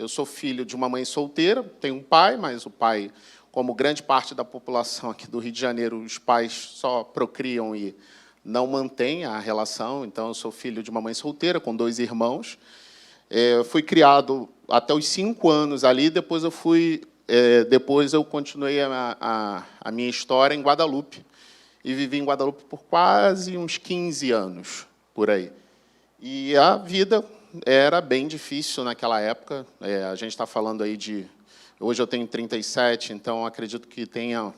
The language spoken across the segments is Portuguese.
eu sou filho de uma mãe solteira, tenho um pai, mas o pai, como grande parte da população aqui do Rio de Janeiro, os pais só procriam e não mantêm a relação. Então, eu sou filho de uma mãe solteira, com 2 irmãos. Fui criado até os 5 anos ali, depois eu continuei a minha história em Guadalupe, e vivi em Guadalupe por quase uns 15 anos, por aí. E a vida era bem difícil naquela época. A gente está falando aí de... Hoje eu tenho 37, então acredito que tenha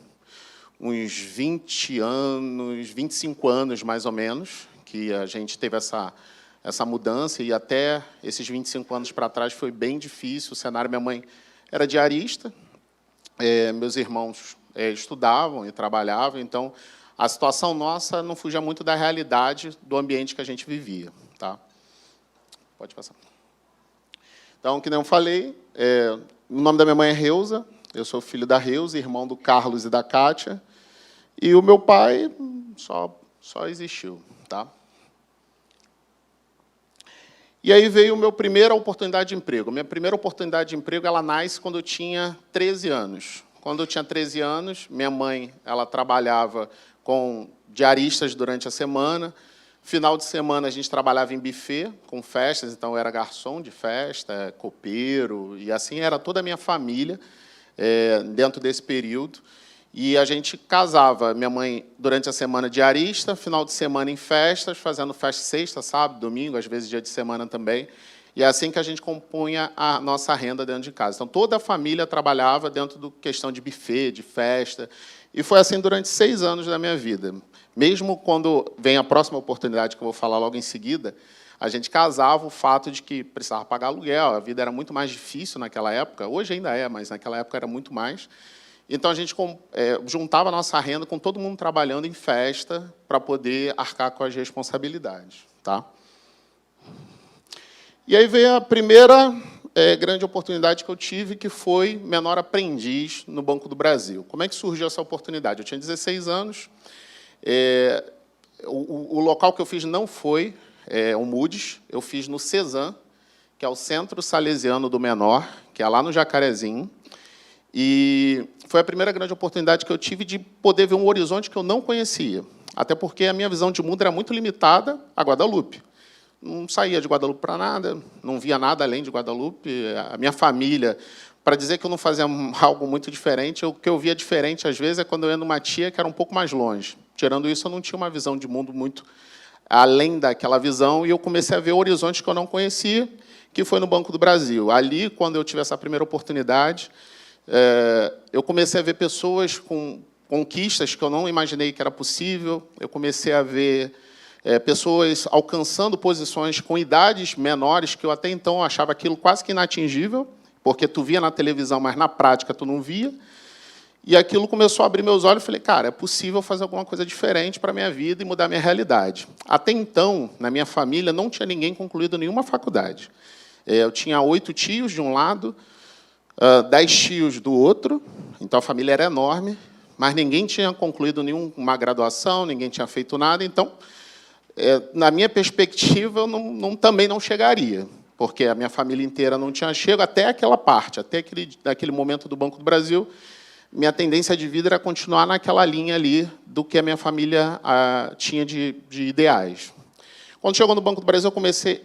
uns 20 anos, 25 anos, mais ou menos, que a gente teve essa mudança, e até esses 25 anos para trás foi bem difícil o cenário. Minha mãe era diarista, meus irmãos estudavam e trabalhavam, então a situação nossa não fugia muito da realidade do ambiente que a gente vivia. Tá? Pode passar. Então, que nem eu falei, o nome da minha mãe é Reusa, eu sou filho da Reusa, irmão do Carlos e da Kátia, e o meu pai só existiu. Tá? E aí veio a minha primeira oportunidade de emprego. Minha primeira oportunidade de emprego ela nasce quando eu tinha 13 anos. Quando eu tinha 13 anos, minha mãe ela trabalhava com diaristas durante a semana. Final de semana, a gente trabalhava em buffet, com festas, então eu era garçom de festa, copeiro, e assim era toda a minha família dentro desse período. E a gente casava, minha mãe, durante a semana, diarista, final de semana em festas, fazendo festa sexta, sábado, domingo, às vezes dia de semana também. E é assim que a gente compunha a nossa renda dentro de casa. Então, toda a família trabalhava dentro da questão de buffet, de festa. E foi assim durante 6 anos da minha vida. Mesmo quando vem a próxima oportunidade, que eu vou falar logo em seguida, a gente casava o fato de que precisava pagar aluguel, a vida era muito mais difícil naquela época, hoje ainda é, mas naquela época era muito mais. Então, a gente juntava a nossa renda com todo mundo trabalhando em festa para poder arcar com as responsabilidades. Tá? E aí veio a primeira grande oportunidade que eu tive, que foi menor aprendiz no Banco do Brasil. Como é que surgiu essa oportunidade? Eu tinha 16 anos, o local que eu fiz não foi o Moody's, eu fiz no CESAM, que é o Centro Salesiano do Menor, que é lá no Jacarezinho, e foi a primeira grande oportunidade que eu tive de poder ver um horizonte que eu não conhecia, até porque a minha visão de mundo era muito limitada a Guadalupe. Não saía de Guadalupe para nada, não via nada além de Guadalupe. A minha família, para dizer que eu não fazia algo muito diferente, o que eu via diferente, às vezes, é quando eu ia numa tia que era um pouco mais longe. Tirando isso, eu não tinha uma visão de mundo muito além daquela visão, e eu comecei a ver horizontes que eu não conhecia, que foi no Banco do Brasil. Ali, quando eu tive essa primeira oportunidade, eu comecei a ver pessoas com conquistas que eu não imaginei que era possível, eu comecei a ver pessoas alcançando posições com idades menores, que eu até então achava aquilo quase que inatingível, porque tu via na televisão, mas na prática tu não via. E aquilo começou a abrir meus olhos e falei, cara, é possível fazer alguma coisa diferente para a minha vida e mudar a minha realidade. Até então, na minha família, não tinha ninguém concluído nenhuma faculdade. Eu tinha 8 tios de um lado, 10 tios do outro, então a família era enorme, mas ninguém tinha concluído nenhuma graduação, ninguém tinha feito nada, então... na minha perspectiva, eu também não chegaria, porque a minha família inteira não tinha chego até aquela parte, até aquele momento do Banco do Brasil, minha tendência de vida era continuar naquela linha ali do que a minha família tinha de ideais. Quando chegou no Banco do Brasil,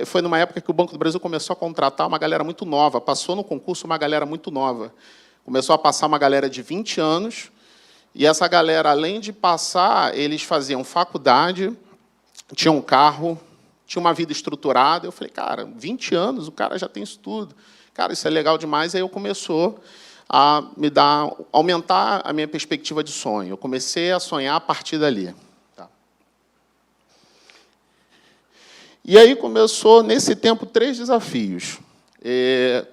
foi numa época que o Banco do Brasil começou a contratar uma galera muito nova, passou no concurso uma galera muito nova. Começou a passar uma galera de 20 anos, e essa galera, além de passar, eles faziam faculdade, tinha um carro, tinha uma vida estruturada. Eu falei, cara, 20 anos, o cara já tem isso tudo. Cara, isso é legal demais. Aí eu começou a aumentar a minha perspectiva de sonho. Eu comecei a sonhar a partir dali. Tá. E aí começou, nesse tempo, 3 desafios.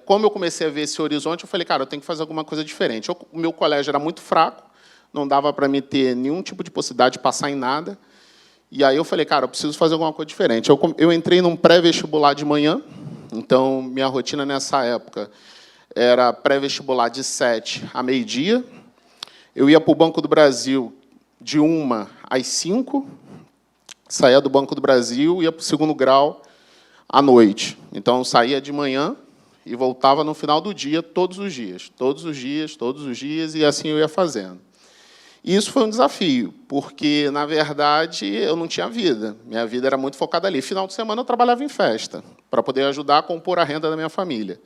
Como eu comecei a ver esse horizonte, eu falei, cara, eu tenho que fazer alguma coisa diferente. O meu colégio era muito fraco, não dava para mim ter nenhum tipo de possibilidade de passar em nada. E aí eu falei, cara, eu preciso fazer alguma coisa diferente. Eu entrei num pré-vestibular de manhã, então minha rotina nessa época era pré-vestibular de 7 a meio-dia. Eu ia para o Banco do Brasil de 1 às 5, saía do Banco do Brasil, ia para o 2º grau à noite. Então, eu saía de manhã, e voltava no final do dia, todos os dias, e assim eu ia fazendo. E isso foi um desafio, porque, na verdade, eu não tinha vida. Minha vida era muito focada ali. Final de semana, eu trabalhava em festa, para poder ajudar a compor a renda da minha família.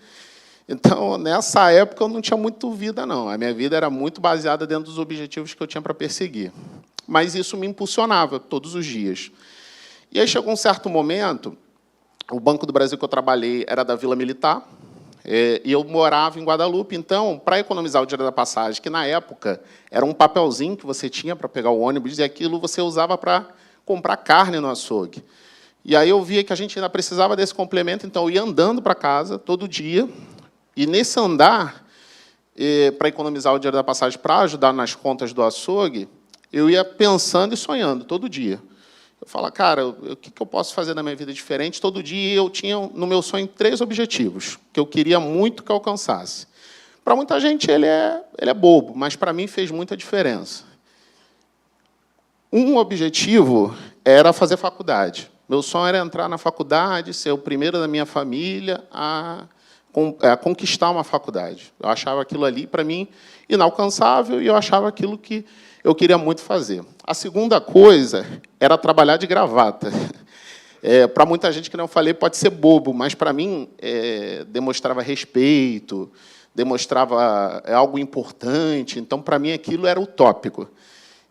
Então, nessa época, eu não tinha muito vida, não. A minha vida era muito baseada dentro dos objetivos que eu tinha para perseguir. Mas isso me impulsionava todos os dias. E aí chegou um certo momento, o Banco do Brasil que eu trabalhei era da Vila Militar, e eu morava em Guadalupe. Então, para economizar o dinheiro da passagem, que, na época, era um papelzinho que você tinha para pegar o ônibus, e aquilo você usava para comprar carne no açougue. E aí eu via que a gente ainda precisava desse complemento, então eu ia andando para casa todo dia, e, nesse andar, para economizar o dinheiro da passagem, para ajudar nas contas do açougue, eu ia pensando e sonhando todo dia. Eu falava, cara, o que eu posso fazer na minha vida diferente? Todo dia eu tinha, no meu sonho, 3 objetivos que eu queria muito que eu alcançasse. Para muita gente, ele é bobo, mas, para mim, fez muita diferença. Um objetivo era fazer faculdade. Meu sonho era entrar na faculdade, ser o primeiro da minha família a conquistar uma faculdade. Eu achava aquilo ali, para mim, inalcançável, e eu achava aquilo que eu queria muito fazer. A segunda coisa era trabalhar de gravata. Para muita gente, que não falei, pode ser bobo, mas, para mim, demonstrava respeito, demonstrava algo importante. Então, para mim, aquilo era utópico.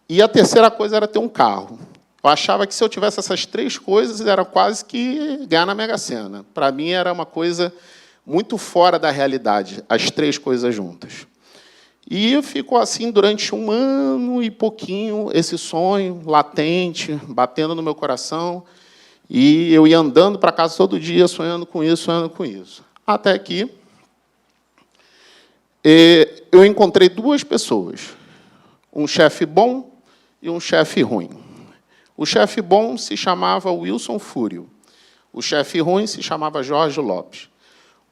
E a terceira coisa era ter um carro. Eu achava que, se eu tivesse essas 3 coisas, era quase que ganhar na Mega Sena. Para mim, era uma coisa muito fora da realidade, as 3 coisas juntas. E ficou assim durante 1 ano e pouquinho, esse sonho latente, batendo no meu coração, e eu ia andando para casa todo dia, sonhando com isso, sonhando com isso. Até que eu encontrei 2 pessoas, um chefe bom e um chefe ruim. O chefe bom se chamava Wilson Fúrio, o chefe ruim se chamava Jorge Lopes.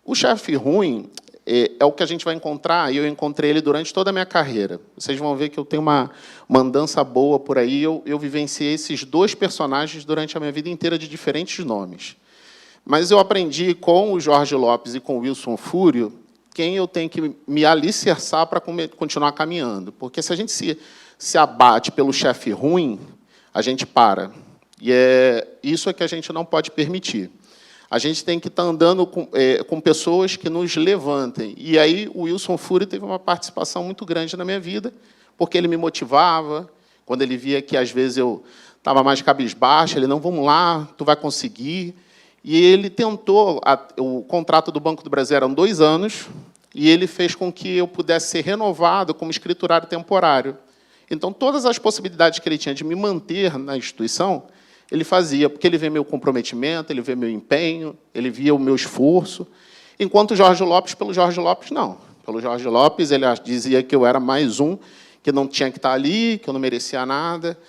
O chefe ruim é o que a gente vai encontrar, e eu encontrei ele durante toda a minha carreira. Vocês vão ver que eu tenho uma andança boa por aí. Eu vivenciei esses 2 personagens durante a minha vida inteira, de diferentes nomes. Mas eu aprendi com o Jorge Lopes e com o Wilson Fúrio quem eu tenho que me alicerçar para continuar caminhando. Porque, se a gente se abate pelo chefe ruim, a gente para. E isso é que a gente não pode permitir. A gente tem que estar andando com pessoas que nos levantem. E aí o Wilson Fúrio teve uma participação muito grande na minha vida, porque ele me motivava. Quando ele via que, às vezes, eu estava mais cabisbaixo, ele, não, vamos lá, tu vai conseguir. E ele tentou, o contrato do Banco do Brasil eram 2 anos, e ele fez com que eu pudesse ser renovado como escriturário temporário. Então, todas as possibilidades que ele tinha de me manter na instituição, ele fazia, porque ele vê meu comprometimento, ele vê meu empenho, ele via o meu esforço. Enquanto o Jorge Lopes, pelo Jorge Lopes, não. Pelo Jorge Lopes, ele dizia que eu era mais um, que não tinha que estar ali, que eu não merecia nada,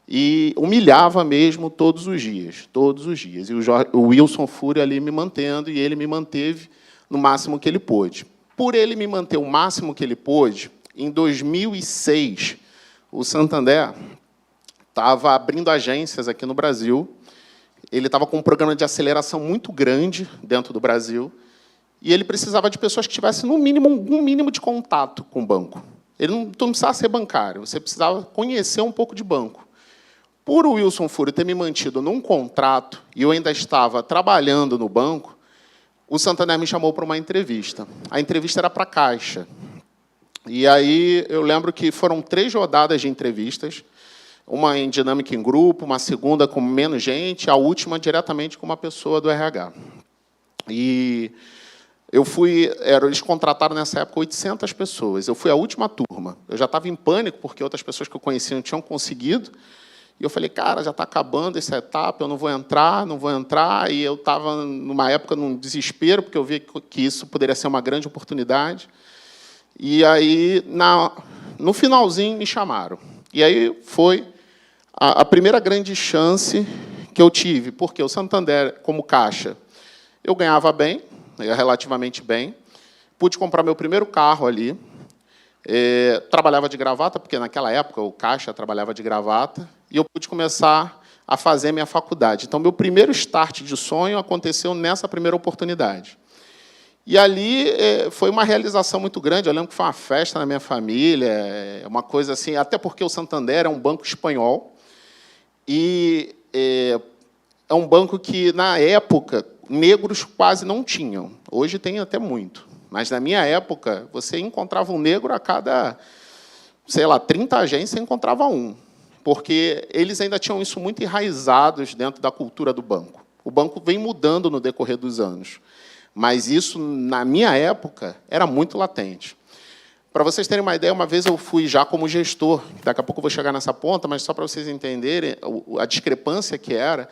e humilhava mesmo todos os dias, todos os dias. E o Wilson Fúrio ali me mantendo, e ele me manteve no máximo que ele pôde. Por ele me manter o máximo que ele pôde, em 2006, o Santander estava abrindo agências aqui no Brasil. Ele estava com um programa de aceleração muito grande dentro do Brasil, e ele precisava de pessoas que tivessem, no mínimo, um mínimo de contato com o banco. Ele não precisava ser bancário, você precisava conhecer um pouco de banco. Por o Wilson Fúrio ter me mantido num contrato, e eu ainda estava trabalhando no banco, o Santander me chamou para uma entrevista. A entrevista era para a Caixa. E aí eu lembro que foram 3 rodadas de entrevistas, uma em dinâmica em grupo, uma segunda com menos gente, a última diretamente com uma pessoa do RH. E eles contrataram, nessa época, 800 pessoas. Eu fui a última turma. Eu já estava em pânico, porque outras pessoas que eu conhecia não tinham conseguido. E eu falei, cara, já está acabando essa etapa, eu não vou entrar, não vou entrar. E eu estava, numa época, num desespero, porque eu vi que isso poderia ser uma grande oportunidade. E aí, no finalzinho, me chamaram. E aí foi a primeira grande chance que eu tive, porque o Santander, como caixa, eu ganhava bem, relativamente bem, pude comprar meu primeiro carro ali, trabalhava de gravata, porque, naquela época, o caixa trabalhava de gravata, e eu pude começar a fazer minha faculdade. Então, meu primeiro start de sonho aconteceu nessa primeira oportunidade. E ali foi uma realização muito grande. Eu lembro que foi uma festa na minha família, uma coisa assim, até porque o Santander é um banco espanhol, e é um banco que, na época, negros quase não tinham. Hoje tem até muito. Mas, na minha época, você encontrava um negro a cada, sei lá, 30 agências, você encontrava um. Porque eles ainda tinham isso muito enraizados dentro da cultura do banco. O banco vem mudando no decorrer dos anos. Mas isso, na minha época, era muito latente. Para vocês terem uma ideia, uma vez eu fui já como gestor, daqui a pouco eu vou chegar nessa ponta, mas só para vocês entenderem a discrepância que era.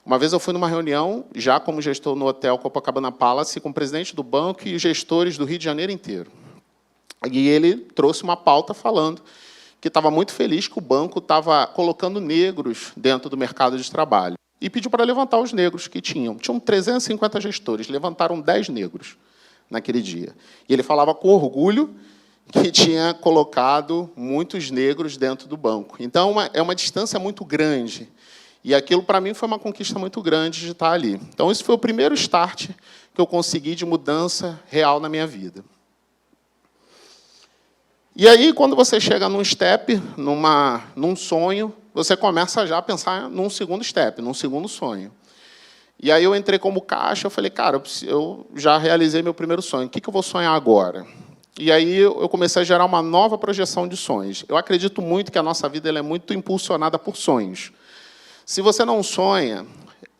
Uma vez eu fui numa reunião, já como gestor no hotel Copacabana Palace, com o presidente do banco e os gestores do Rio de Janeiro inteiro. E ele trouxe uma pauta falando que estava muito feliz que o banco estava colocando negros dentro do mercado de trabalho. E pediu para levantar os negros que tinham. Tinham 350 gestores, levantaram 10 negros naquele dia. E ele falava com orgulho que tinha colocado muitos negros dentro do banco. Então, é uma distância muito grande. E aquilo, para mim, foi uma conquista muito grande de estar ali. Então, esse foi o primeiro start que eu consegui de mudança real na minha vida. E aí, quando você chega num step, num sonho, você começa já a pensar num segundo step, num segundo sonho. E aí eu entrei como caixa, eu falei, cara, eu já realizei meu primeiro sonho, o que eu vou sonhar agora? E aí eu comecei a gerar uma nova projeção de sonhos. Eu acredito muito que a nossa vida ela é muito impulsionada por sonhos. Se você não sonha,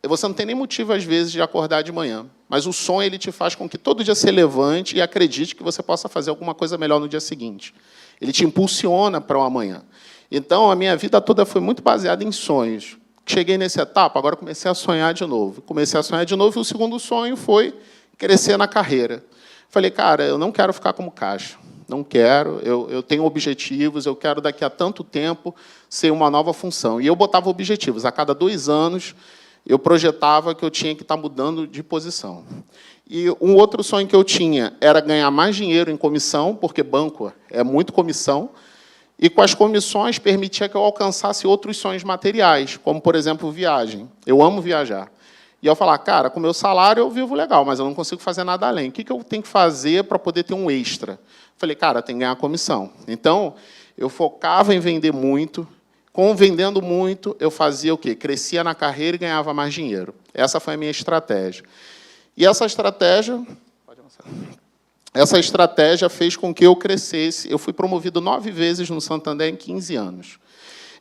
você não tem nem motivo, às vezes, de acordar de manhã. Mas o sonho ele te faz com que todo dia se levante e acredite que você possa fazer alguma coisa melhor no dia seguinte. Ele te impulsiona para o amanhã. Então, a minha vida toda foi muito baseada em sonhos. Cheguei nessa etapa, agora comecei a sonhar de novo. Comecei a sonhar de novo, e o segundo sonho foi crescer na carreira. Falei, cara, eu não quero ficar como caixa. Não quero, eu tenho objetivos, eu quero, daqui a tanto tempo, ser uma nova função. E eu botava objetivos. A cada 2 anos, eu projetava que eu tinha que estar mudando de posição. E um outro sonho que eu tinha era ganhar mais dinheiro em comissão, porque banco é muito comissão, e com as comissões permitia que eu alcançasse outros sonhos materiais, como, por exemplo, viagem. Eu amo viajar. E eu falava, cara, com o meu salário eu vivo legal, mas eu não consigo fazer nada além. O que eu tenho que fazer para poder ter um extra? Falei, cara, tem que ganhar comissão. Então, eu focava em vender muito. Com vendendo muito, eu fazia o quê? Crescia na carreira e ganhava mais dinheiro. Essa foi a minha estratégia. E essa estratégia... Pode avançar. Essa estratégia fez com que eu crescesse. Eu fui promovido 9 vezes no Santander em 15 anos.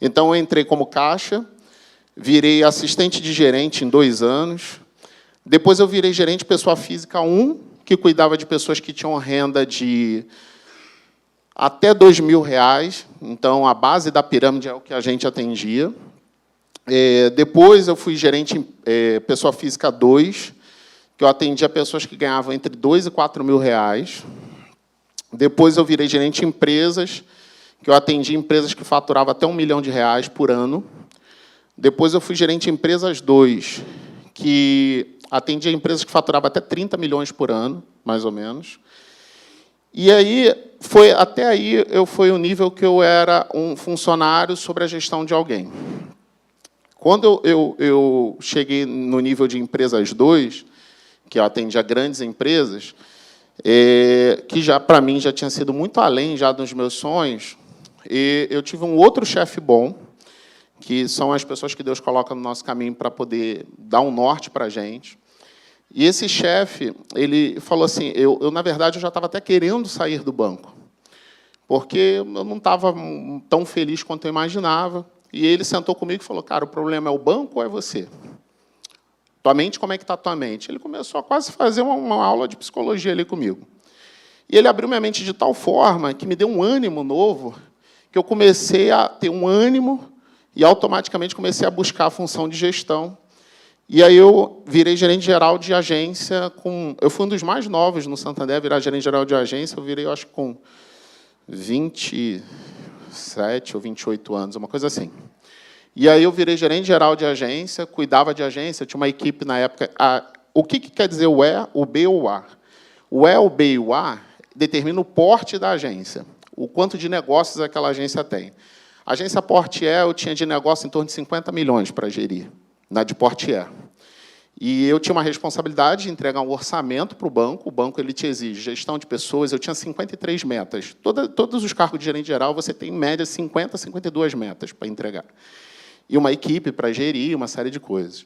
Então, eu entrei como caixa, virei assistente de gerente em 2 anos. Depois, eu virei gerente de pessoa física 1, que cuidava de pessoas que tinham renda de até R$2.000. Então, a base da pirâmide é o que a gente atendia. Depois, eu fui gerente pessoa física 2, que eu atendia pessoas que ganhavam entre R$2.000 e R$4.000. Depois, eu virei gerente de empresas, que eu atendia empresas que faturavam até R$1 milhão por ano. Depois, eu fui gerente de empresas 2, que atendia empresas que faturavam até 30 milhões por ano, mais ou menos. E aí, até aí, foi o nível que eu era um funcionário sobre a gestão de alguém. Quando eu cheguei no nível de empresas 2, que eu atendia grandes empresas, que já para mim já tinha sido muito além já dos meus sonhos, e eu tive um outro chefe bom, que são as pessoas que Deus coloca no nosso caminho para poder dar um norte para a gente. E esse chefe, ele falou assim, na verdade, eu já estava até querendo sair do banco, porque eu não estava tão feliz quanto eu imaginava. E ele sentou comigo e falou, cara, o problema é o banco ou é você? Tua mente, como é que está a tua mente? Ele começou a quase fazer uma aula de psicologia ali comigo. E ele abriu minha mente de tal forma que me deu um ânimo novo, que eu comecei a ter um ânimo e, automaticamente, comecei a buscar a função de gestão. E aí eu virei gerente geral de agência. Eu fui um dos mais novos no Santander a virar gerente geral de agência. Eu virei, eu acho, com 27 ou 28 anos, uma coisa assim. E aí eu virei gerente geral de agência, cuidava de agência, tinha uma equipe na época. O que quer dizer o E, o B ou o A? O E, o B e o A determina o porte da agência, o quanto de negócios aquela agência tem. A agência Porte E, eu tinha de negócio em torno de 50 milhões para gerir, na de Porte E. E eu tinha uma responsabilidade de entregar um orçamento para o banco ele te exige gestão de pessoas, eu tinha 53 metas. Todos os cargos de gerente geral, você tem, em média, 50, 52 metas para entregar. E uma equipe para gerir, uma série de coisas.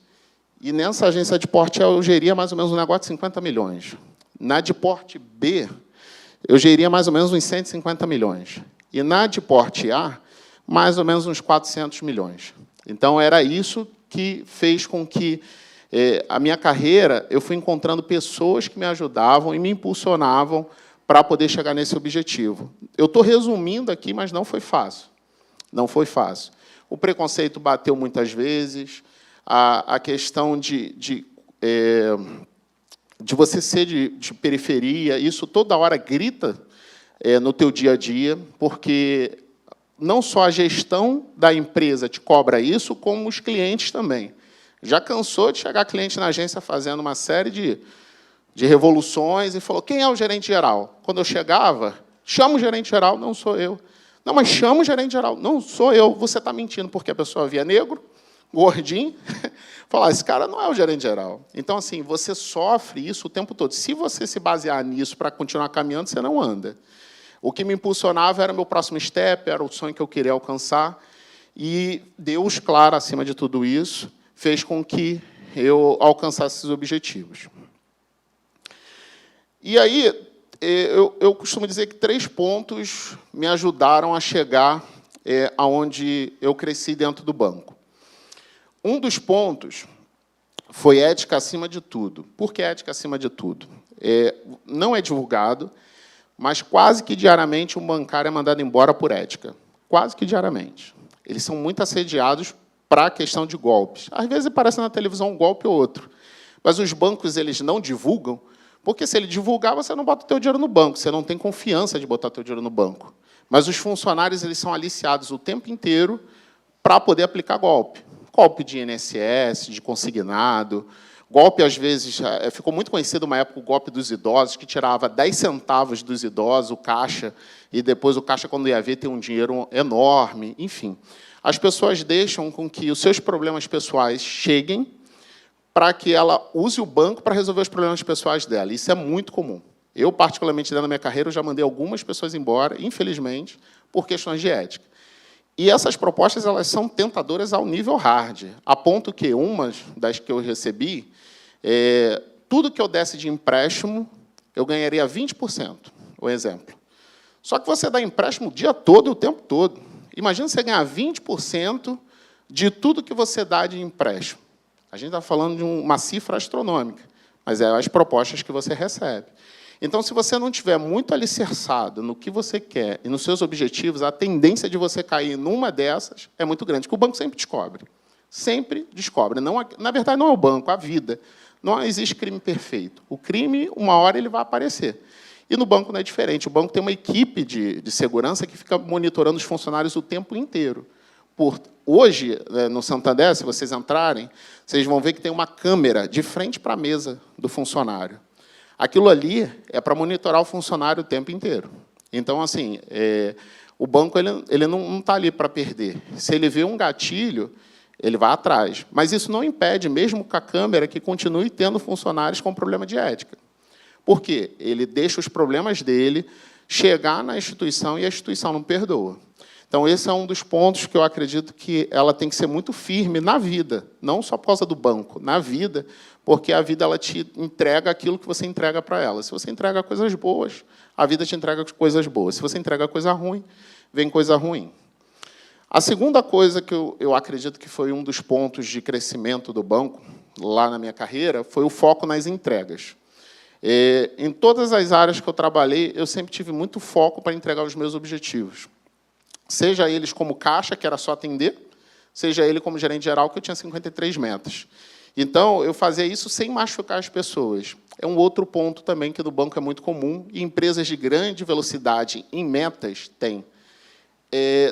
E nessa agência de porte eu geria mais ou menos um negócio de 50 milhões. Na de porte B, eu geria mais ou menos uns 150 milhões. E na de porte A, mais ou menos uns 400 milhões. Então, era isso que fez com que a minha carreira, eu fui encontrando pessoas que me ajudavam e me impulsionavam para poder chegar nesse objetivo. Eu estou resumindo aqui, mas não foi fácil. Não foi fácil. O preconceito bateu muitas vezes, a questão de você ser de periferia, isso toda hora grita no teu dia a dia, porque não só a gestão da empresa te cobra isso, como os clientes também. Já cansou de chegar cliente na agência fazendo uma série de revoluções e falou, quem é o gerente geral? Quando eu chegava, chama o gerente geral, não sou eu. Não, mas chama o gerente geral, não sou eu. Você está mentindo, porque a pessoa via negro, gordinho, falar, esse cara não é o gerente geral. Então, assim, você sofre isso o tempo todo. Se você se basear nisso para continuar caminhando, você não anda. O que me impulsionava era o meu próximo step, era o sonho que eu queria alcançar. E Deus, claro, acima de tudo isso, fez com que eu alcançasse esses objetivos. E aí, eu costumo dizer que 3 pontos me ajudaram a chegar aonde eu cresci dentro do banco. Um dos pontos foi ética acima de tudo. Por que ética acima de tudo? Não é divulgado, mas quase que diariamente um bancário é mandado embora por ética. Quase que diariamente. Eles são muito assediados para a questão de golpes. Às vezes aparece na televisão um golpe ou outro. Mas os bancos eles não divulgam, porque se ele divulgar, você não bota o teu dinheiro no banco, você não tem confiança de botar o teu dinheiro no banco. Mas os funcionários eles são aliciados o tempo inteiro para poder aplicar golpe. Golpe de INSS, de consignado, golpe, às vezes, ficou muito conhecido uma época o golpe dos idosos, que tirava 10 centavos dos idosos, o caixa, e depois o caixa, quando ia ver, tem um dinheiro enorme, enfim. As pessoas deixam com que os seus problemas pessoais cheguem para que ela use o banco para resolver os problemas pessoais dela. Isso é muito comum. Eu, particularmente, dentro da minha carreira, eu já mandei algumas pessoas embora, infelizmente, por questões de ética. E essas propostas elas são tentadoras ao nível hard, a ponto que umas das que eu recebi, tudo que eu desse de empréstimo, eu ganharia 20%, o exemplo. Só que você dá empréstimo o dia todo e o tempo todo. Imagina você ganhar 20% de tudo que você dá de empréstimo. A gente está falando de uma cifra astronômica, mas é as propostas que você recebe. Então, se você não tiver muito alicerçado no que você quer e nos seus objetivos, a tendência de você cair numa dessas é muito grande, porque o banco sempre descobre. Sempre descobre. Não, na verdade, não é o banco, é a vida. Não existe crime perfeito. O crime, uma hora, ele vai aparecer. E no banco não é diferente. O banco tem uma equipe de segurança que fica monitorando os funcionários o tempo inteiro. Hoje, no Santander, se vocês entrarem, vocês vão ver que tem uma câmera de frente para a mesa do funcionário. Aquilo ali é para monitorar o funcionário o tempo inteiro. Então, assim, o banco ele não está ali para perder. Se ele vê um gatilho, ele vai atrás. Mas isso não impede, mesmo com a câmera, que continue tendo funcionários com problema de ética. Por quê? Ele deixa os problemas dele chegar na instituição e a instituição não perdoa. Então, esse é um dos pontos que eu acredito que ela tem que ser muito firme na vida, não só por causa do banco, na vida, porque a vida ela te entrega aquilo que você entrega para ela. Se você entrega coisas boas, a vida te entrega coisas boas. Se você entrega coisa ruim, vem coisa ruim. A segunda coisa que eu acredito que foi um dos pontos de crescimento do banco, lá na minha carreira, foi o foco nas entregas. Em todas as áreas que eu trabalhei, eu sempre tive muito foco para entregar os meus objetivos. Seja eles como caixa, que era só atender, seja ele como gerente geral, que eu tinha 53 metas. Então, eu fazia isso sem machucar as pessoas. É um outro ponto também que no banco é muito comum, e empresas de grande velocidade em metas têm.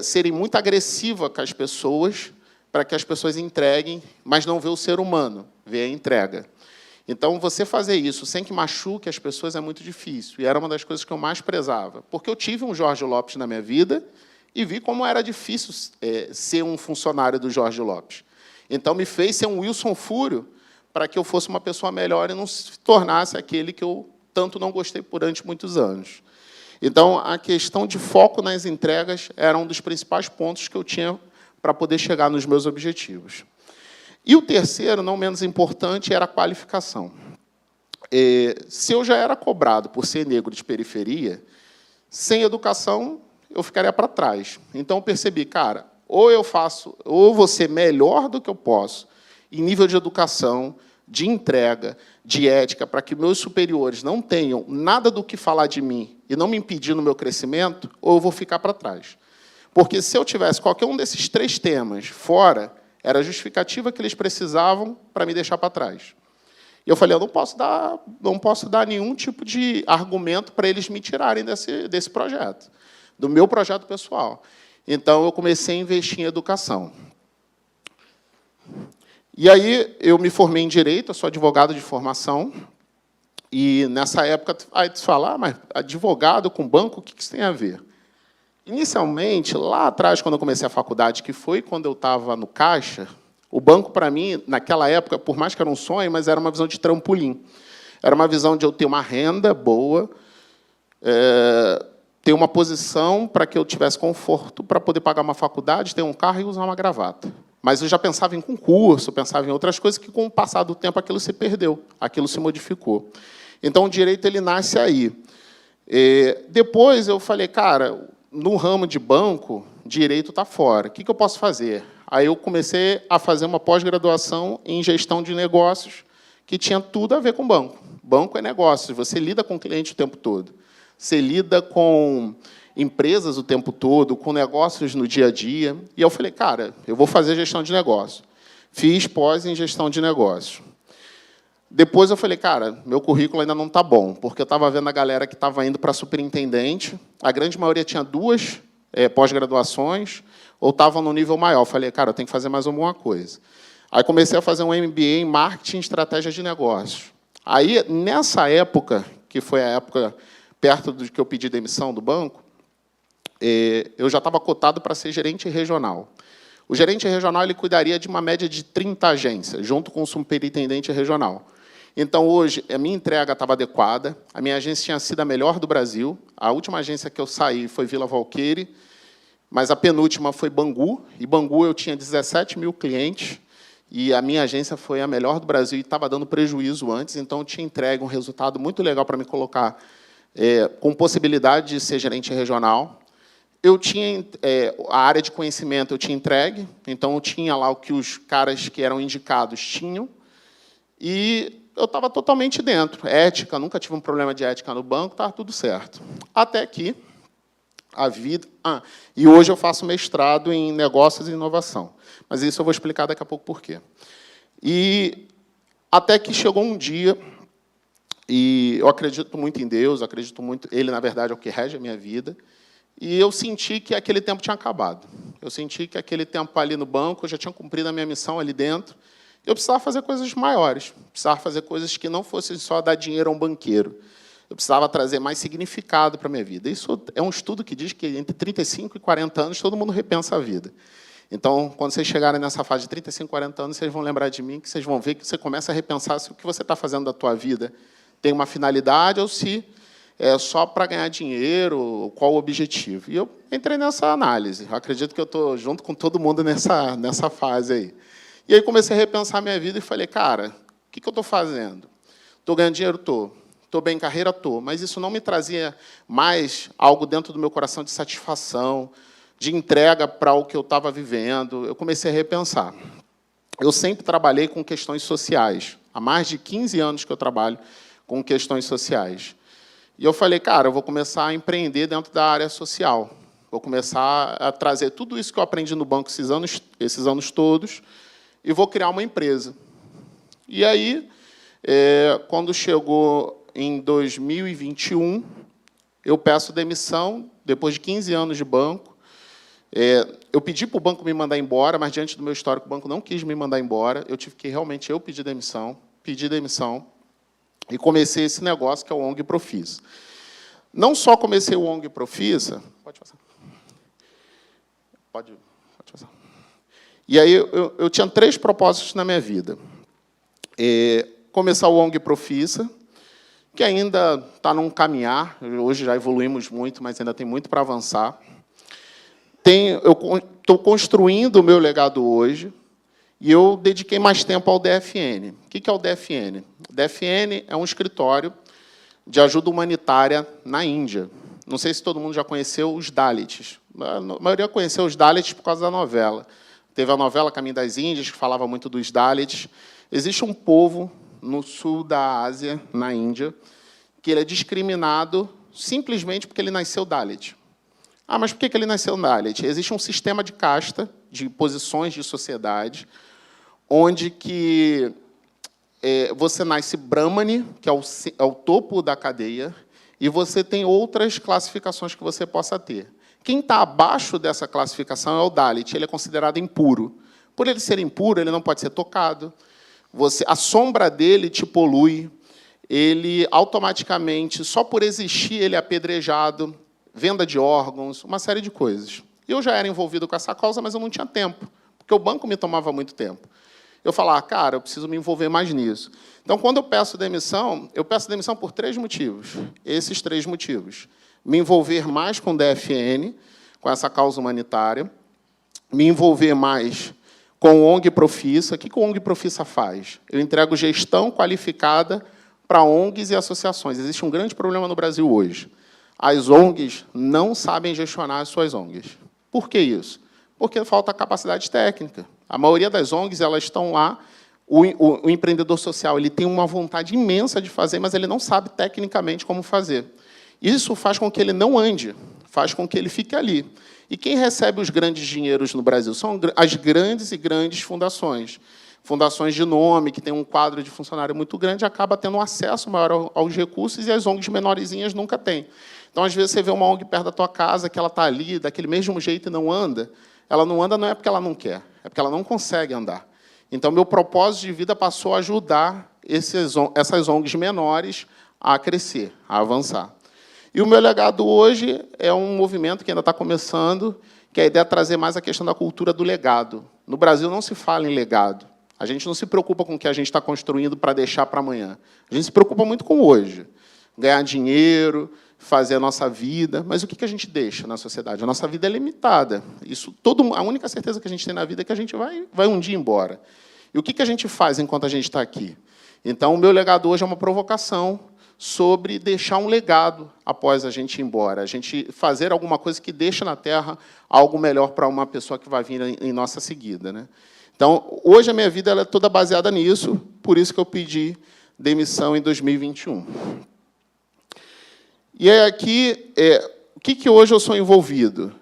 Serem muito agressivas com as pessoas, para que as pessoas entreguem, mas não vê o ser humano, vê a entrega. Então, você fazer isso sem que machuque as pessoas é muito difícil, e era uma das coisas que eu mais prezava, porque eu tive um Jorge Lopes na minha vida e vi como era difícil ser um funcionário do Jorge Lopes. Então, me fez ser um Wilson Fúrio para que eu fosse uma pessoa melhor e não se tornasse aquele que eu tanto não gostei durante muitos anos. Então, a questão de foco nas entregas era um dos principais pontos que eu tinha para poder chegar nos meus objetivos. E o terceiro, não menos importante, era a qualificação. Se eu já era cobrado por ser negro de periferia, sem educação, eu ficaria para trás. Então, eu percebi, cara, ou eu faço, ou vou ser melhor do que eu posso, em nível de educação, de entrega, de ética, para que meus superiores não tenham nada do que falar de mim e não me impedir no meu crescimento, ou eu vou ficar para trás. Porque, se eu tivesse qualquer um desses 3 temas fora, era a justificativa que eles precisavam para me deixar para trás. E eu falei, eu não posso dar nenhum tipo de argumento para eles me tirarem desse projeto, do meu projeto pessoal. Então, eu comecei a investir em educação. E aí, eu me formei em Direito, eu sou advogado de formação, e, nessa época, aí tu fala, mas advogado com banco, o que isso tem a ver? Inicialmente, lá atrás, quando eu comecei a faculdade, que foi quando eu estava no Caixa, o banco, para mim, naquela época, por mais que era um sonho, mas era uma visão de trampolim. Era uma visão de eu ter uma renda boa, ter uma posição para que eu tivesse conforto para poder pagar uma faculdade, ter um carro e usar uma gravata. Mas eu já pensava em concurso, pensava em outras coisas que, com o passar do tempo, aquilo se perdeu, aquilo se modificou. Então, o direito ele nasce aí. Depois, eu falei, cara, no ramo de banco, direito está fora. O que eu posso fazer? Aí eu comecei a fazer uma pós-graduação em gestão de negócios, que tinha tudo a ver com banco. Banco é negócio, você lida com o cliente o tempo todo. Você lida com empresas o tempo todo, com negócios no dia a dia. E eu falei, cara, eu vou fazer gestão de negócio. Fiz pós em gestão de negócio. Depois eu falei, cara, meu currículo ainda não está bom, porque eu estava vendo a galera que estava indo para superintendente, a grande maioria tinha 2 pós-graduações, ou estavam no nível maior. Eu falei, cara, eu tenho que fazer mais alguma coisa. Aí comecei a fazer um MBA em Marketing e Estratégia de Negócios. Aí, nessa época, que foi a época perto do que eu pedi demissão do banco, eu já estava cotado para ser gerente regional. O gerente regional ele cuidaria de uma média de 30 agências, junto com o superintendente regional. Então, hoje, a minha entrega estava adequada, a minha agência tinha sido a melhor do Brasil, a última agência que eu saí foi Vila Valqueire, mas a penúltima foi Bangu, e Bangu eu tinha 17 mil clientes, e a minha agência foi a melhor do Brasil e estava dando prejuízo antes, então eu tinha entregue um resultado muito legal para me colocar com possibilidade de ser gerente regional. Eu tinha a área de conhecimento, eu tinha entregue, então eu tinha lá o que os caras que eram indicados tinham, e eu estava totalmente dentro. Ética, nunca tive um problema de ética no banco, estava tudo certo. Até que a vida... e hoje eu faço mestrado em negócios e inovação, mas isso eu vou explicar daqui a pouco por quê. E até que chegou um dia, e eu acredito muito em Deus, acredito muito... Ele, na verdade, é o que rege a minha vida, e eu senti que aquele tempo tinha acabado. Eu senti que aquele tempo ali no banco, eu já tinha cumprido a minha missão ali dentro. Eu precisava fazer coisas maiores, precisava fazer coisas que não fossem só dar dinheiro a um banqueiro. Eu precisava trazer mais significado para a minha vida. Isso é um estudo que diz que entre 35 e 40 anos todo mundo repensa a vida. Então, quando vocês chegarem nessa fase de 35, 40 anos, vocês vão lembrar de mim, que vocês vão ver que você começa a repensar se o que você está fazendo da tua vida tem uma finalidade ou se é só para ganhar dinheiro, qual o objetivo. E eu entrei nessa análise. Eu acredito que eu estou junto com todo mundo nessa fase aí. E aí comecei a repensar a minha vida e falei, cara, o que eu estou fazendo? Estou ganhando dinheiro? Estou. Estou bem em carreira? Estou. Mas isso não me trazia mais algo dentro do meu coração de satisfação, de entrega para o que eu estava vivendo. Eu comecei a repensar. Eu sempre trabalhei com questões sociais. Há mais de 15 anos que eu trabalho com questões sociais. E eu falei, cara, eu vou começar a empreender dentro da área social. Vou começar a trazer tudo isso que eu aprendi no banco esses anos todos e vou criar uma empresa. E aí, quando chegou em 2021, eu peço demissão, depois de 15 anos de banco. Eu pedi para o banco me mandar embora, mas, diante do meu histórico, o banco não quis me mandar embora. Eu tive que realmente pedir demissão, e comecei esse negócio, que é o ONG Profissa. Não só comecei o ONG Profissa... Pode passar. Pode passar. E aí eu tinha 3 propósitos na minha vida. Começar o ONG Profissa, que ainda está num caminhar. Hoje já evoluímos muito, mas ainda tem muito para avançar. Eu estou construindo o meu legado hoje, e eu dediquei mais tempo ao DFN. O que é o DFN? O DFN é um escritório de ajuda humanitária na Índia. Não sei se todo mundo já conheceu os Dalits. A maioria conheceu os Dalits por causa da novela. Teve a novela Caminho das Índias, que falava muito dos Dalits. Existe um povo no sul da Ásia, na Índia, que ele é discriminado simplesmente porque ele nasceu Dalit. Ah, mas por que ele nasceu Dalit? Existe um sistema de casta, de posições de sociedade, onde que você nasce Brahmani, que é o topo da cadeia, e você tem outras classificações que você possa ter. Quem está abaixo dessa classificação é o Dalit, ele é considerado impuro. Por ele ser impuro, ele não pode ser tocado, a sombra dele te polui, ele automaticamente, só por existir, ele é apedrejado, venda de órgãos, uma série de coisas. Eu já era envolvido com essa causa, mas eu não tinha tempo, porque o banco me tomava muito tempo. Eu falava, cara, eu preciso me envolver mais nisso. Então, quando eu peço demissão por 3 motivos. Esses 3 motivos. Me envolver mais com o DFN, com essa causa humanitária, me envolver mais com o ONG Profissa. O que o ONG Profissa faz? Eu entrego gestão qualificada para ONGs e associações. Existe um grande problema no Brasil hoje. As ONGs não sabem gestionar as suas ONGs. Por que isso? Porque falta capacidade técnica. A maioria das ONGs elas estão lá, o empreendedor social ele tem uma vontade imensa de fazer, mas ele não sabe tecnicamente como fazer. Isso faz com que ele não ande, faz com que ele fique ali. E quem recebe os grandes dinheiros no Brasil são as grandes e grandes fundações. Fundações de nome, que tem um quadro de funcionário muito grande, acaba tendo um acesso maior aos recursos, e as ONGs menorzinhas nunca têm. Então, às vezes, você vê uma ONG perto da tua casa, que ela está ali, daquele mesmo jeito, e não anda. Ela não anda não é porque ela não quer, é porque ela não consegue andar. Então, meu propósito de vida passou a ajudar essas ONGs menores a crescer, a avançar. E o meu legado hoje é um movimento que ainda está começando, que a ideia é trazer mais a questão da cultura do legado. No Brasil não se fala em legado. A gente não se preocupa com o que a gente está construindo para deixar para amanhã. A gente se preocupa muito com hoje. Ganhar dinheiro, fazer a nossa vida. Mas o que a gente deixa na sociedade? A nossa vida é limitada. A única certeza que a gente tem na vida é que a gente vai um dia embora. E o que a gente faz enquanto a gente está aqui? Então, o meu legado hoje é uma provocação sobre deixar um legado após a gente ir embora. A gente fazer alguma coisa que deixe na Terra algo melhor para uma pessoa que vai vir em nossa seguida, né? Então, hoje a minha vida ela é toda baseada nisso, por isso que eu pedi demissão em 2021. E aí, aqui, o que hoje eu sou envolvido?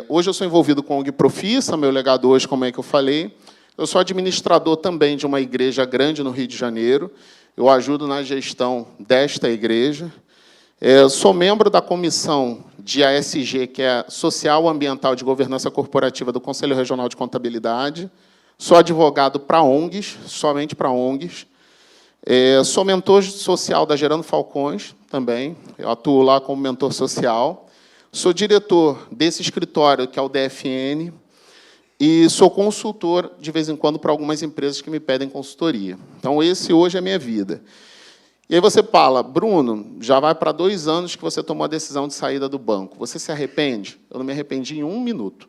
Hoje eu sou envolvido com a ONG Profissa, meu legado hoje, como é que eu falei. Eu sou administrador também de uma igreja grande no Rio de Janeiro. Eu ajudo na gestão desta igreja. Sou membro da comissão de ASG, que é Social Ambiental de Governança Corporativa do Conselho Regional de Contabilidade. Sou advogado para ONGs, somente para ONGs. Sou mentor social da Gerando Falcões, também. Eu atuo lá como mentor social. Sou diretor desse escritório, que é o DFN, e sou consultor, de vez em quando, para algumas empresas que me pedem consultoria. Então, esse hoje é a minha vida. E aí você fala, Bruno, já vai para 2 anos que você tomou a decisão de saída do banco. Você se arrepende? Eu não me arrependi em 1 minuto.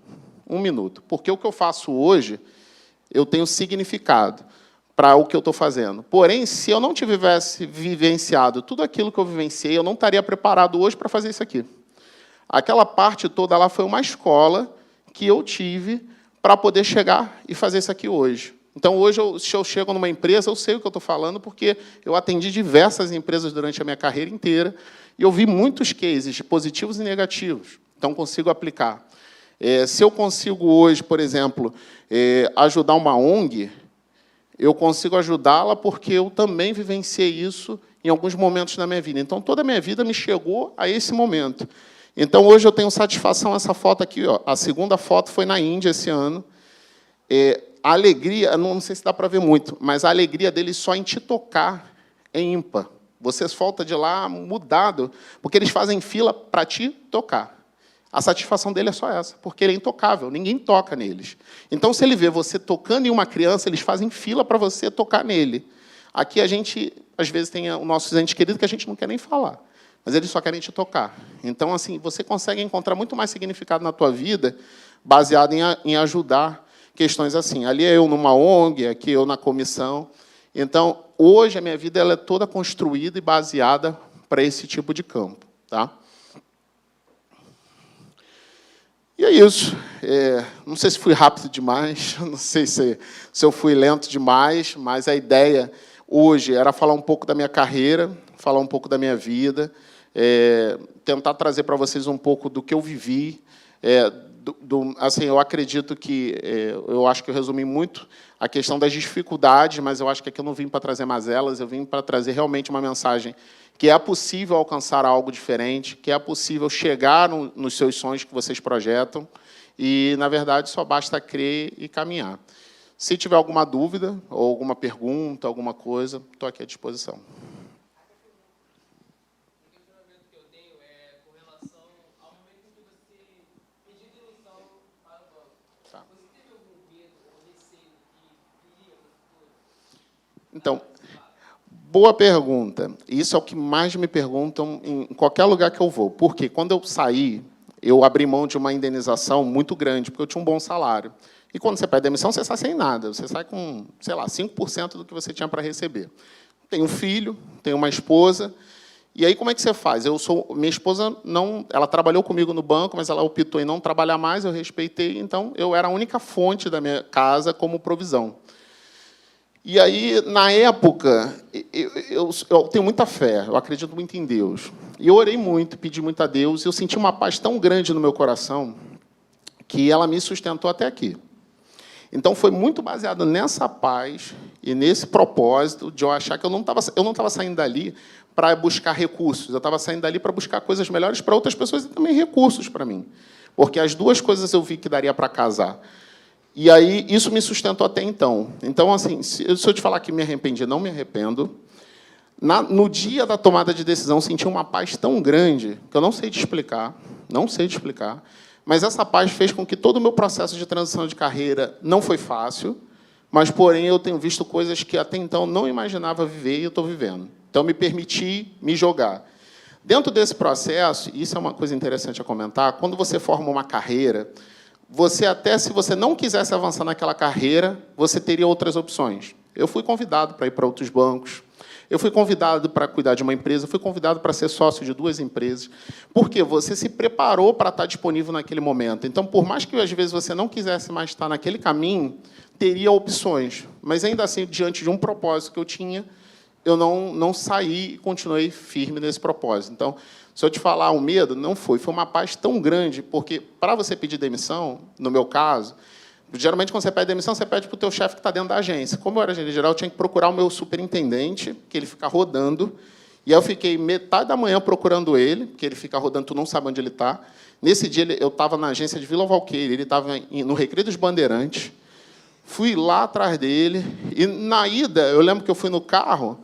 1 minuto. Porque o que eu faço hoje, eu tenho significado para o que eu estou fazendo. Porém, se eu não tivesse vivenciado tudo aquilo que eu vivenciei, eu não estaria preparado hoje para fazer isso aqui. Aquela parte toda lá foi uma escola que eu tive para poder chegar e fazer isso aqui hoje. Então, hoje, se eu chego numa empresa, eu sei o que eu estou falando, porque eu atendi diversas empresas durante a minha carreira inteira e eu vi muitos cases positivos e negativos. Então, consigo aplicar. Se eu consigo hoje, por exemplo, ajudar uma ONG, eu consigo ajudá-la porque eu também vivenciei isso em alguns momentos da minha vida. Então, toda a minha vida me chegou a esse momento. Então, hoje eu tenho satisfação. Essa foto aqui, ó, a segunda foto foi na Índia esse ano. A alegria, não sei se dá para ver muito, mas a alegria dele só em te tocar é ímpar. Você volta de lá mudado, porque eles fazem fila para te tocar. A satisfação dele é só essa, porque ele é intocável, ninguém toca neles. Então, se ele vê você tocando em uma criança, eles fazem fila para você tocar nele. Aqui a gente, às vezes, tem os nossos entes queridos que a gente não quer nem falar, mas eles só querem te tocar. Então, assim, você consegue encontrar muito mais significado na tua vida baseado em ajudar questões assim. Ali é eu numa ONG, aqui eu na comissão. Então, hoje, a minha vida ela é toda construída e baseada para esse tipo de campo. Tá? E é isso. Não sei se fui rápido demais, não sei se eu fui lento demais, mas a ideia hoje era falar um pouco da minha carreira, falar um pouco da minha vida, tentar trazer para vocês um pouco do que eu vivi. Assim, eu acredito que eu acho que eu resumi muito a questão das dificuldades, mas eu acho que aqui eu não vim para trazer mazelas, eu vim para trazer realmente uma mensagem que é possível alcançar algo diferente, que é possível chegar nos seus sonhos que vocês projetam, e, na verdade, só basta crer e caminhar. Se tiver alguma dúvida, ou alguma pergunta, alguma coisa, estou aqui à disposição. Então, boa pergunta. Isso é o que mais me perguntam em qualquer lugar que eu vou. Porque, quando eu saí, eu abri mão de uma indenização muito grande, porque eu tinha um bom salário. E, quando você pede demissão, você sai sem nada. Você sai com, sei lá, 5% do que você tinha para receber. Tenho um filho, tenho uma esposa. E aí, como é que você faz? Minha esposa, ela trabalhou comigo no banco, mas ela optou em não trabalhar mais, eu respeitei. Então, eu era a única fonte da minha casa como provisão. E aí, na época, eu tenho muita fé, eu acredito muito em Deus. E eu orei muito, pedi muito a Deus, e eu senti uma paz tão grande no meu coração que ela me sustentou até aqui. Então, foi muito baseado nessa paz e nesse propósito de eu achar que eu não estava saindo dali para buscar recursos, eu estava saindo dali para buscar coisas melhores para outras pessoas e também recursos para mim. Porque as duas coisas eu vi que daria para casar. E aí, isso me sustentou até então. Então, assim, se eu te falar que me arrependi, não me arrependo. No dia da tomada de decisão, senti uma paz tão grande que eu não sei te explicar, mas essa paz fez com que todo o meu processo de transição de carreira não foi fácil, mas, porém, eu tenho visto coisas que até então não imaginava viver e eu estou vivendo. Então, me permiti me jogar. Dentro desse processo, e isso é uma coisa interessante a comentar, quando você forma uma carreira, você, até se você não quisesse avançar naquela carreira, você teria outras opções. Eu fui convidado para ir para outros bancos, eu fui convidado para cuidar de uma empresa, eu fui convidado para ser sócio de 2 empresas, porque você se preparou para estar disponível naquele momento. Então, por mais que, às vezes, você não quisesse mais estar naquele caminho, teria opções. Mas, ainda assim, diante de um propósito que eu tinha, eu não saí e continuei firme nesse propósito. Então, se eu te falar o medo, não foi uma paz tão grande, porque, para você pedir demissão, no meu caso, geralmente, quando você pede demissão, você pede para o teu chefe que está dentro da agência. Como eu era gerente geral, eu tinha que procurar o meu superintendente, que ele fica rodando, e aí eu fiquei metade da manhã procurando ele, porque ele fica rodando, tu não sabe onde ele está. Nesse dia, eu estava na agência de Vila Valqueire, ele estava no Recreio dos Bandeirantes, fui lá atrás dele, e, na ida, eu lembro que eu fui no carro,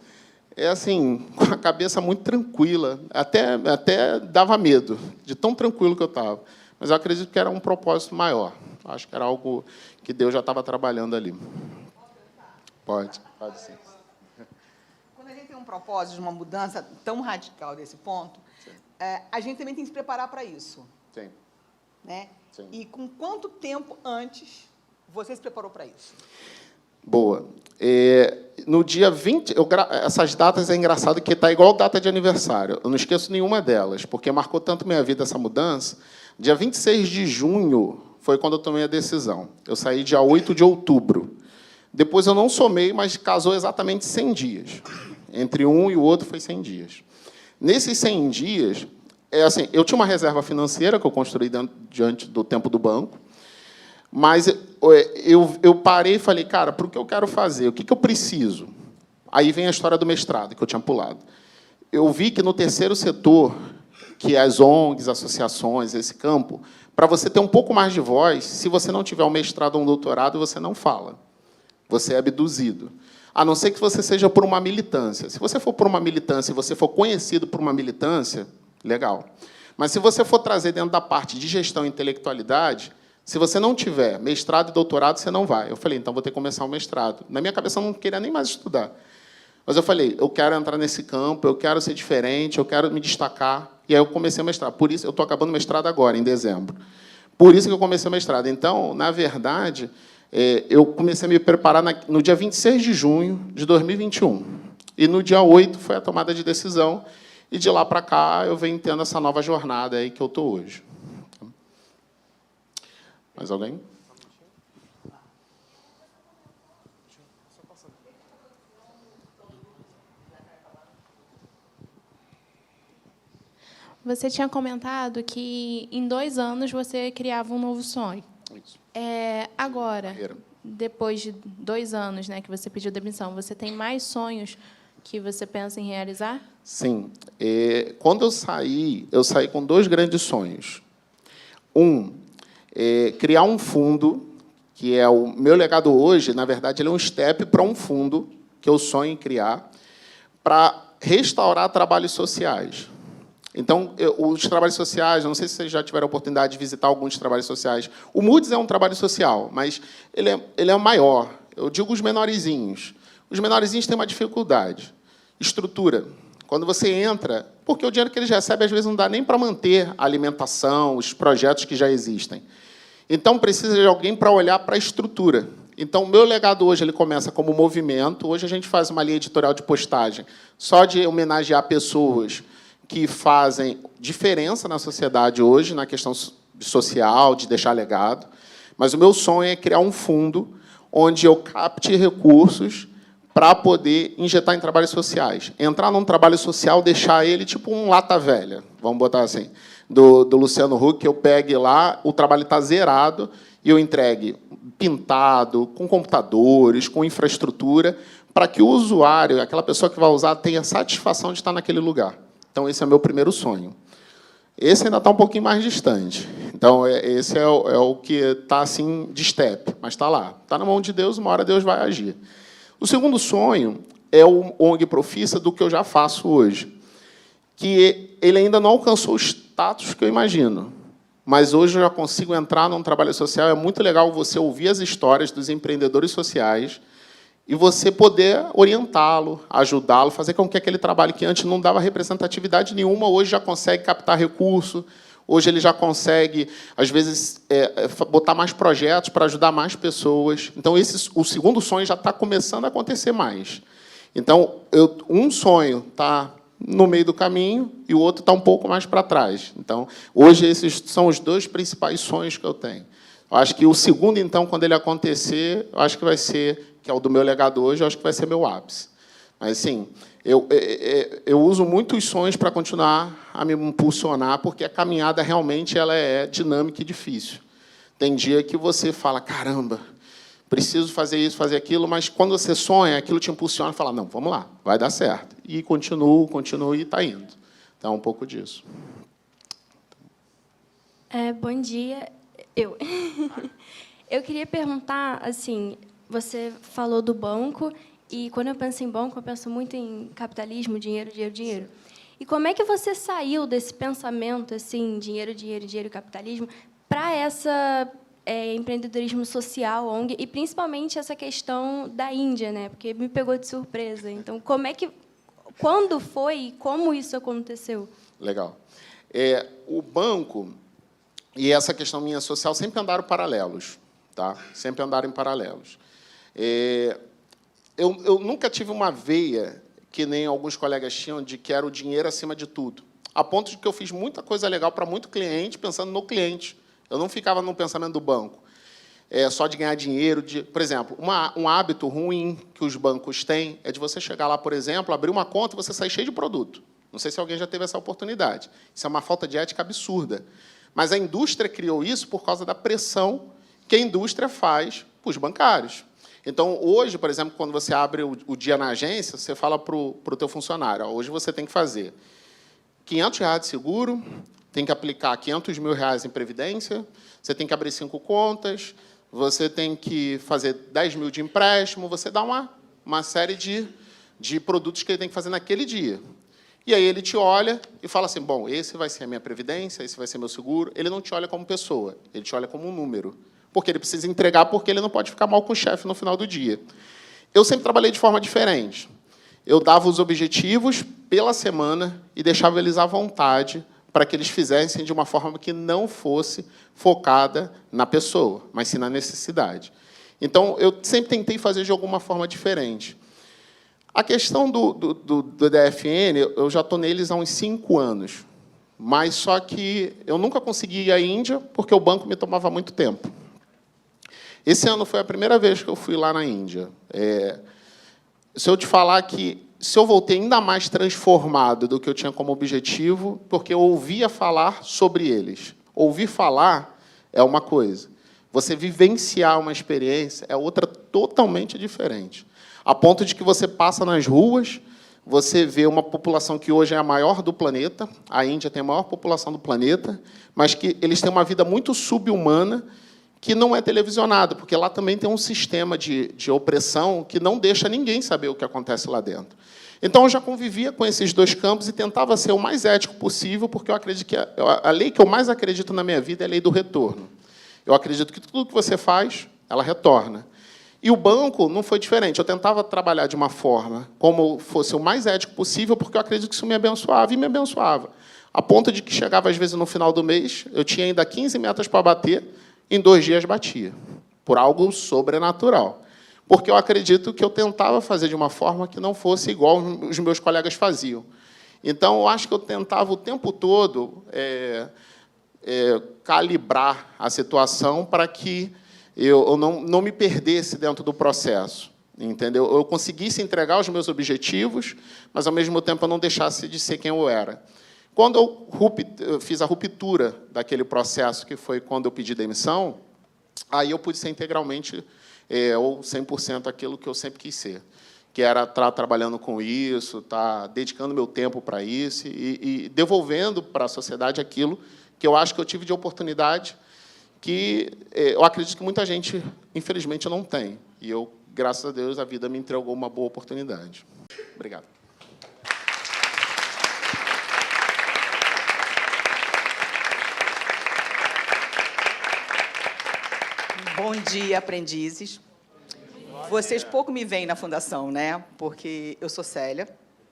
assim, com a cabeça muito tranquila, até dava medo, de tão tranquilo que eu estava. Mas eu acredito que era um propósito maior. Acho que era algo que Deus já estava trabalhando ali. Pode sim. Quando a gente tem um propósito de uma mudança tão radical desse ponto, a gente também tem que se preparar para isso. Sim. Né? Sim. E com quanto tempo antes você se preparou para isso? Boa. No dia 20... essas datas é engraçado que está igual data de aniversário. Eu não esqueço nenhuma delas, porque marcou tanto minha vida essa mudança. Dia 26 de junho foi quando eu tomei a decisão. Eu saí dia 8 de outubro. Depois eu não somei, mas casou exatamente 100 dias. Entre um e o outro foi 100 dias. Nesses 100 dias, assim, eu tinha uma reserva financeira que eu construí diante do tempo do banco, mas eu parei e falei, cara, para o que eu quero fazer? O que eu preciso? Aí vem a história do mestrado, que eu tinha pulado. Eu vi que, no terceiro setor, que é as ONGs, associações, esse campo, para você ter um pouco mais de voz, se você não tiver um mestrado ou um doutorado, você não fala. Você é abduzido. A não ser que você seja por uma militância. Se você for por uma militância e você for conhecido por uma militância, legal. Mas, se você for trazer dentro da parte de gestão e intelectualidade, se você não tiver mestrado e doutorado, você não vai. Eu falei, então, vou ter que começar o mestrado. Na minha cabeça, eu não queria nem mais estudar. Mas eu falei, eu quero entrar nesse campo, eu quero ser diferente, eu quero me destacar. E aí eu comecei a mestrar. Por isso, eu estou acabando o mestrado agora, em dezembro. Por isso que eu comecei o mestrado. Então, na verdade, eu comecei a me preparar no dia 26 de junho de 2021. E no dia 8 foi a tomada de decisão. E de lá para cá eu venho tendo essa nova jornada aí que eu estou hoje. Mais alguém? Você tinha comentado que em 2 anos você criava um novo sonho. Isso. Agora, depois de 2 anos, né, que você pediu demissão, você tem mais sonhos que você pensa em realizar? Sim. Quando eu saí com 2 grandes sonhos. Criar um fundo, que é o meu legado hoje, na verdade, ele é um step para um fundo que eu sonho em criar, para restaurar trabalhos sociais. Então, os trabalhos sociais, eu não sei se vocês já tiveram a oportunidade de visitar alguns trabalhos sociais. O Moody's é um trabalho social, mas ele é o maior. Eu digo os menorzinhos. Os menorzinhos têm uma dificuldade. Estrutura. Quando você entra, porque o dinheiro que eles recebem, às vezes, não dá nem para manter a alimentação, os projetos que já existem. Então, precisa de alguém para olhar para a estrutura. Então, o meu legado hoje ele começa como movimento. Hoje, a gente faz uma linha editorial de postagem só de homenagear pessoas que fazem diferença na sociedade hoje, na questão social, de deixar legado. Mas o meu sonho é criar um fundo onde eu capte recursos para poder injetar em trabalhos sociais. Entrar num trabalho social, deixar ele tipo um lata velha, vamos botar assim, do Luciano Huck, que eu pegue lá, o trabalho está zerado, e eu entregue pintado, com computadores, com infraestrutura, para que o usuário, aquela pessoa que vai usar, tenha satisfação de estar naquele lugar. Então, esse é o meu primeiro sonho. Esse ainda está um pouquinho mais distante. Então, esse é o que está assim de step, mas está lá. Está na mão de Deus, uma hora Deus vai agir. O segundo sonho é o ONG Profissa do que eu já faço hoje, que ele ainda não alcançou o status que eu imagino, mas hoje eu já consigo entrar num trabalho social. É muito legal você ouvir as histórias dos empreendedores sociais e você poder orientá-lo, ajudá-lo, fazer com que aquele trabalho que antes não dava representatividade nenhuma, hoje já consegue captar recurso, hoje ele já consegue, às vezes, botar mais projetos para ajudar mais pessoas. Então, o segundo sonho já está começando a acontecer mais. Então, um sonho está no meio do caminho e o outro está um pouco mais para trás. Então, hoje, esses são os 2 principais sonhos que eu tenho. Eu acho que o segundo, então, quando ele acontecer, eu acho que vai ser, que é o do meu legado hoje, eu acho que vai ser meu ápice. Mas, assim, eu uso muitos sonhos para continuar a me impulsionar, porque a caminhada realmente ela é dinâmica e difícil. Tem dia que você fala, caramba, preciso fazer isso, fazer aquilo, mas quando você sonha, aquilo te impulsiona e fala, não, vamos lá, vai dar certo. E continuo e está indo. Então, é um pouco disso. Bom dia. Eu queria perguntar, assim, você falou do banco, e quando eu penso em banco, eu penso muito em capitalismo, dinheiro, dinheiro, dinheiro. E como é que você saiu desse pensamento, assim, dinheiro, dinheiro, dinheiro, capitalismo, para essa empreendedorismo social, ONG, e principalmente essa questão da Índia, né? Porque me pegou de surpresa. Então, quando foi e como isso aconteceu? Legal. O banco e essa questão minha social sempre andaram paralelos, tá? Sempre andaram em paralelos. Eu nunca tive uma veia, que nem alguns colegas tinham, de que era o dinheiro acima de tudo. A ponto de que eu fiz muita coisa legal para muito cliente, pensando no cliente. Eu não ficava no pensamento do banco, só de ganhar dinheiro. Por exemplo, um hábito ruim que os bancos têm é de você chegar lá, por exemplo, abrir uma conta e você sair cheio de produto. Não sei se alguém já teve essa oportunidade. Isso é uma falta de ética absurda. Mas a indústria criou isso por causa da pressão que a indústria faz para os bancários. Então, hoje, por exemplo, quando você abre o dia na agência, você fala para o teu funcionário, hoje você tem que fazer R$500 de seguro, tem que aplicar R$500 mil em previdência, você tem que abrir 5 contas, você tem que fazer 10 mil de empréstimo, você dá uma série de produtos que ele tem que fazer naquele dia. E aí ele te olha e fala assim, bom, esse vai ser a minha previdência, esse vai ser meu seguro. Ele não te olha como pessoa, ele te olha como um número. Porque ele precisa entregar, porque ele não pode ficar mal com o chefe no final do dia. Eu sempre trabalhei de forma diferente. eu dava os objetivos pela semana e deixava eles à vontade para que eles fizessem de uma forma que não fosse focada na pessoa, mas sim na necessidade. Então, eu sempre tentei fazer de alguma forma diferente. A questão do DFN, eu já estou neles há uns 5 anos, mas só que eu nunca consegui ir à Índia porque o banco me tomava muito tempo. Esse ano foi a primeira vez que eu fui lá na Índia. Se eu te falar que se eu voltei ainda mais transformado do que eu tinha como objetivo, porque eu ouvia falar sobre eles. Ouvir falar é uma coisa. Você vivenciar uma experiência é outra totalmente diferente. A ponto de que você passa nas ruas, você vê uma população que hoje é a maior do planeta, a Índia tem a maior população do planeta, mas que eles têm uma vida muito subhumana, que não é televisionada, porque lá também tem um sistema de opressão que não deixa ninguém saber o que acontece lá dentro. Então, eu já convivia com esses 2 campos e tentava ser o mais ético possível, porque eu acredito que a lei que eu mais acredito na minha vida é a lei do retorno. Eu acredito que tudo que você faz, ela retorna. E o banco não foi diferente. Eu tentava trabalhar de uma forma como fosse o mais ético possível, porque eu acredito que isso me abençoava, e me abençoava. A ponto de que chegava, às vezes, no final do mês, eu tinha ainda 15 metas para bater, em 2 dias batia, por algo sobrenatural. Porque eu acredito que eu tentava fazer de uma forma que não fosse igual os meus colegas faziam. Então, eu acho que eu tentava o tempo todo calibrar a situação para que eu não me perdesse dentro do processo. Entendeu? Eu conseguisse entregar os meus objetivos, mas, ao mesmo tempo, eu não deixasse de ser quem eu era. Quando eu fiz a ruptura daquele processo, que foi quando eu pedi demissão, aí eu pude ser integralmente ou 100% aquilo que eu sempre quis ser, que era estar trabalhando com isso, estar dedicando meu tempo para isso e devolvendo para a sociedade aquilo que eu acho que eu tive de oportunidade, que eu acredito que muita gente, infelizmente, não tem. E eu, graças a Deus, a vida me entregou uma boa oportunidade. Obrigado. Bom dia, aprendizes. Vocês pouco me veem na Fundação, né? Porque eu sou Célia,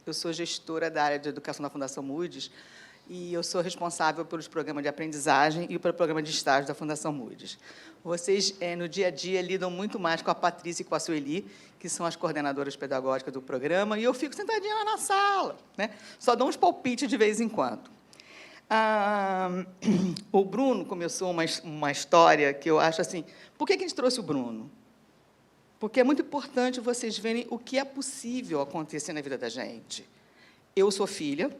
eu sou gestora da área de educação da Fundação Moody's e eu sou responsável pelos programas de aprendizagem e pelo programa de estágio da Fundação Moody's. Vocês, no dia a dia, lidam muito mais com a Patrícia e com a Sueli, que são as coordenadoras pedagógicas do programa, e eu fico sentadinha lá na sala, né? Só dou uns palpites de vez em quando. O Bruno começou uma história que eu acho assim... Por que a gente trouxe o Bruno? Porque é muito importante vocês verem o que é possível acontecer na vida da gente. Eu sou filha,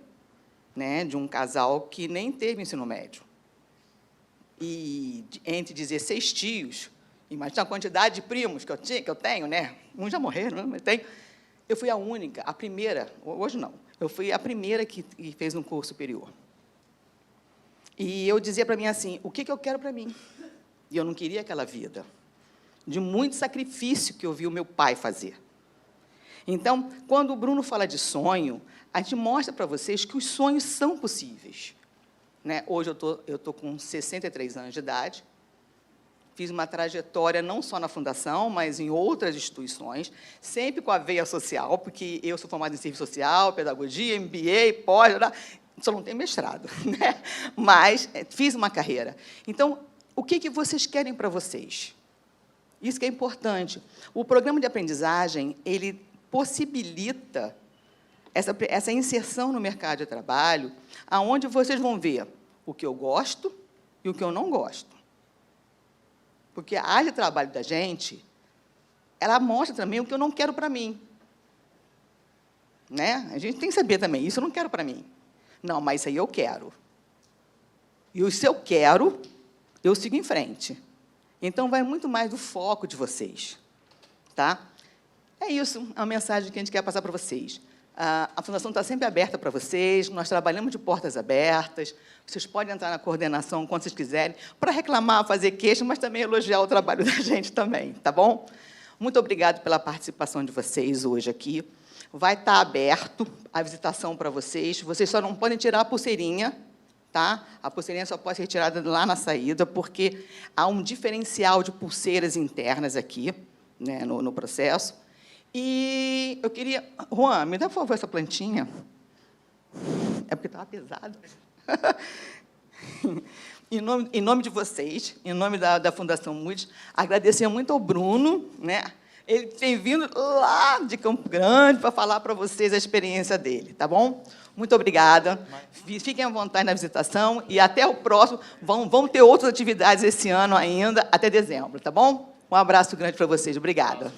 né, de um casal que nem teve ensino médio. E entre 16 tios, imagina a quantidade de primos que eu tenho, né? Uns já morreram, mas tenho. Eu fui a única, a primeira, hoje não, eu fui a primeira que fez um curso superior. E eu dizia para mim assim, o que eu quero para mim? E eu não queria aquela vida, de muito sacrifício que eu vi o meu pai fazer. Então, quando o Bruno fala de sonho, a gente mostra para vocês que os sonhos são possíveis. Né? Hoje eu estou com 63 anos de idade, fiz uma trajetória não só na Fundação, mas em outras instituições, sempre com a veia social, porque eu sou formada em serviço social, pedagogia, MBA, pós, só não tenho mestrado, né? Mas fiz uma carreira. Então, o que vocês querem para vocês? Isso que é importante. O programa de aprendizagem, ele possibilita essa inserção no mercado de trabalho, aonde vocês vão ver o que eu gosto e o que eu não gosto. Porque a área de trabalho da gente, ela mostra também o que eu não quero para mim. Né? A gente tem que saber também, isso eu não quero para mim. Não, mas isso aí eu quero. E se eu quero, eu sigo em frente. Então, vai muito mais do foco de vocês. Tá? É isso, a mensagem que a gente quer passar para vocês. A Fundação está sempre aberta para vocês, nós trabalhamos de portas abertas, vocês podem entrar na coordenação quando vocês quiserem, para reclamar, fazer queixa, mas também elogiar o trabalho da gente também, tá bom? Muito obrigado pela participação de vocês hoje aqui. Vai estar aberto a visitação para vocês só não podem tirar a pulseirinha, tá? A pulseirinha só pode ser retirada lá na saída, porque há um diferencial de pulseiras internas aqui, né, no processo. E eu queria... Juan, me dá, por favor, essa plantinha. É porque estava pesado. Em nome de vocês, em nome da Fundação Moody's, agradecer muito ao Bruno, né? Ele tem vindo lá de Campo Grande para falar para vocês a experiência dele, tá bom? Muito obrigada. Fiquem à vontade na visitação e até o próximo. Vamos ter outras atividades esse ano ainda, até dezembro, tá bom? Um abraço grande para vocês. Obrigada.